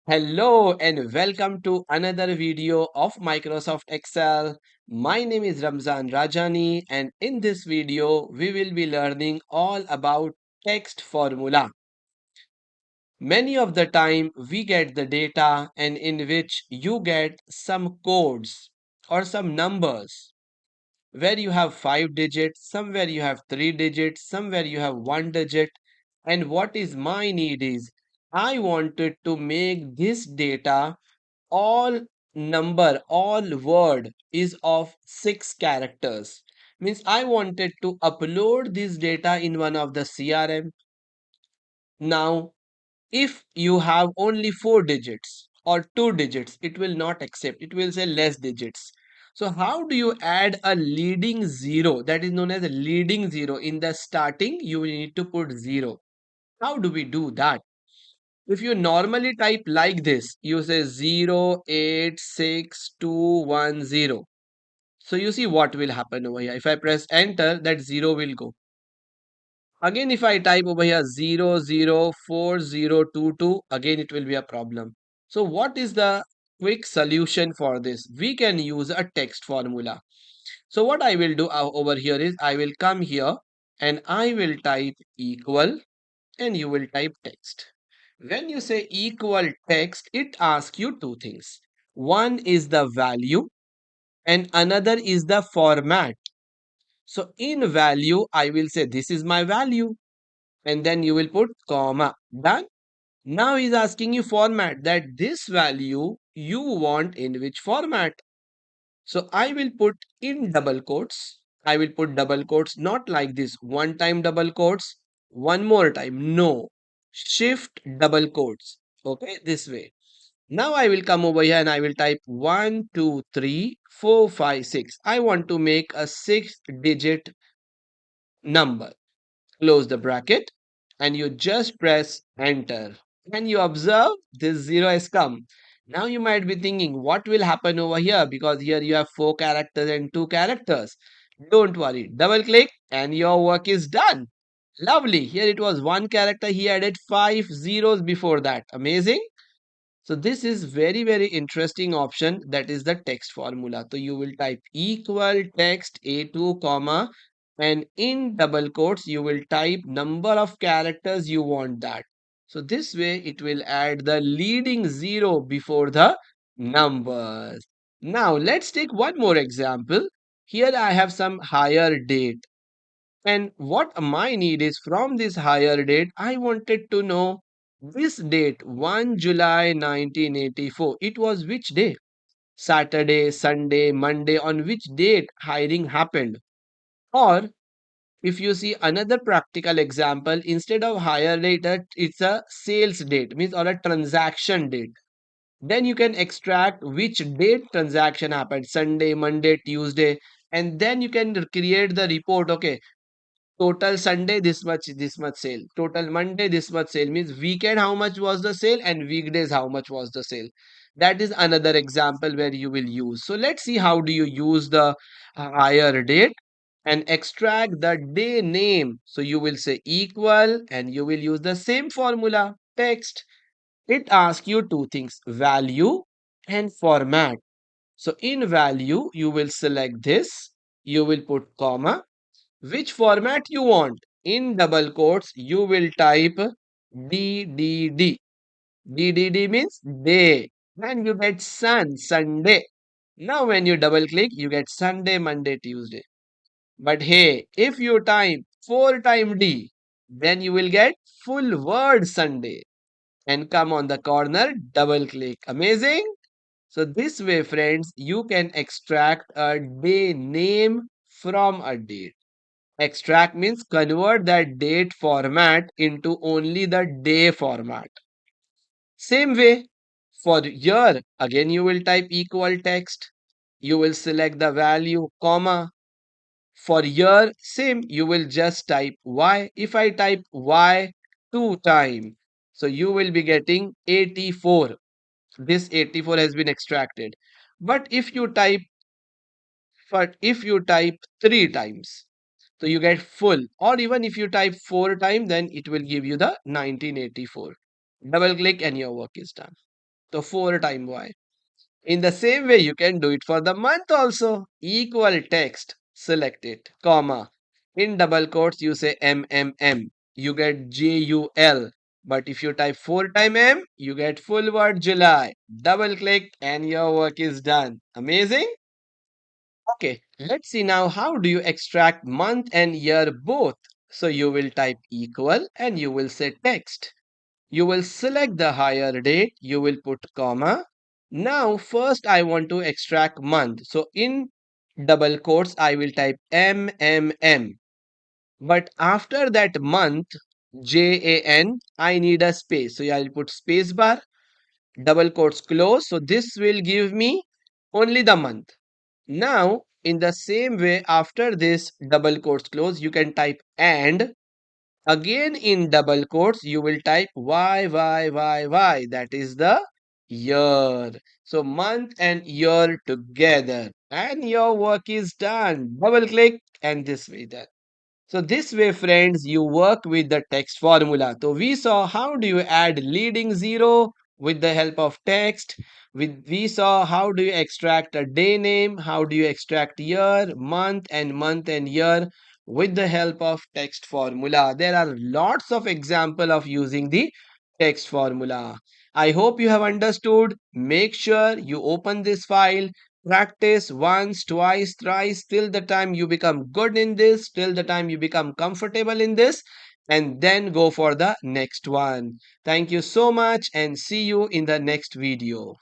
Hello and welcome to another video of Microsoft Excel. My name is Ramzan Rajani and in this video we will be learning all about text formula. Many of the time we get the data and in which you get some codes or some numbers where you have 5 digits, somewhere you have 3 digits, somewhere you have 1 digit. And what is my need is I wanted to make this data all all word is of 6 characters. Means I wanted to upload this data in one of the CRM. Now, if you have only 4 digits or 2 digits, it will not accept. It will say less digits. So how do you add a leading zero that is known as a leading zero in the starting? You need to put zero. How do we do that? If you normally type like this, you say 086210. So you see what will happen over here. If I press enter, that 0 will go. Again, if I type over here 004022, again it will be a problem. So what is the quick solution for this? We can use a text formula. So what I will do over here is I will come here and I will type equal and you will type text. When you say equal text, it asks you two things. One is the value and another is the format. So in value, I will say this is my value and then you will put comma. Done. Now he's asking you format that this value you want in which format. So I will put in double quotes. I will put double quotes not like this one time double quotes, one more time. No. Shift double quotes. Okay, this way. Now I will come over here and I will type 1, 2, 3, 4, 5, 6. I want to make a 6 digit number. Close the bracket and you just press enter. And you observe this 0 has come. Now you might be thinking what will happen over here because here you have 4 characters and 2 characters. Don't worry. Double click and your work is done. Lovely. Here it was 1 character. He added 5 zeros before that. Amazing. So this is very interesting option that is the text formula. So you will type equal text A2 comma and in double quotes you will type number of characters you want that. So this way it will add the leading zero before the numbers. Now let's take one more example. Here I have some higher date and what my need is from this higher date, I wanted to know this date, 1 July 1984. It was which day? Saturday, Sunday, Monday, on which date hiring happened? Or if you see another practical example, instead of hire date, it's a sales date, means or a transaction date. Then you can extract which date transaction happened, Sunday, Monday, Tuesday, and then you can create the report. Okay, total Sunday this much sale, total Monday this much sale, means weekend how much was the sale and weekdays how much was the sale. That is another example where you will use. So let's see how do you use the higher date and extract the day name. So you will say equal and you will use the same formula text. It asks you two things, value and format. So in value you will select this, you will put comma, which format you want. In double quotes, you will type DDD. DDD means day. And you get Sunday. Now, when you double click, you get Sunday, Monday, Tuesday. But hey, if you type 4 time D, then you will get full word Sunday. And come on the corner, double click. Amazing. So, this way, friends, you can extract a day name from a date. Extract means convert that date format into only the day format. Same way for year, again you will type equal text. You will select the value, comma. For year, same, you will just type Y. If I type Y 2 times, so you will be getting 84. This 84 has been extracted. But if you type 3 times, so you get full, or even if you type 4 times, then it will give you the 1984. Double click and your work is done. So 4 time y. In the same way, you can do it for the month also. Equal text, select it, comma. In double quotes, you say MMM. You get JUL. But if you type 4 time M, you get full word July. Double click and your work is done. Amazing? Okay, let's see now how do you extract month and year both. So you will type equal and you will say text. You will select the higher date, you will put comma. Now first I want to extract month. So in double quotes I will type MMM. But after that month, JAN, I need a space. So I'll put space bar, double quotes close. So this will give me only the month. Now, in the same way, after this double quotes close, you can type and. Again, in double quotes, you will type Y. That is the year. So, month and year together. And your work is done. Double click and this way done. So this way, friends, you work with the text formula. So we saw how do you add leading zero with the help of text. We saw how do you extract a day name, how do you extract year, month and year with the help of text formula. There are lots of example of using the text formula. I hope you have understood. Make sure you open this file. Practice once, twice, thrice, till the time you become good in this, till the time you become comfortable in this, and then go for the next one. Thank you so much and see you in the next video.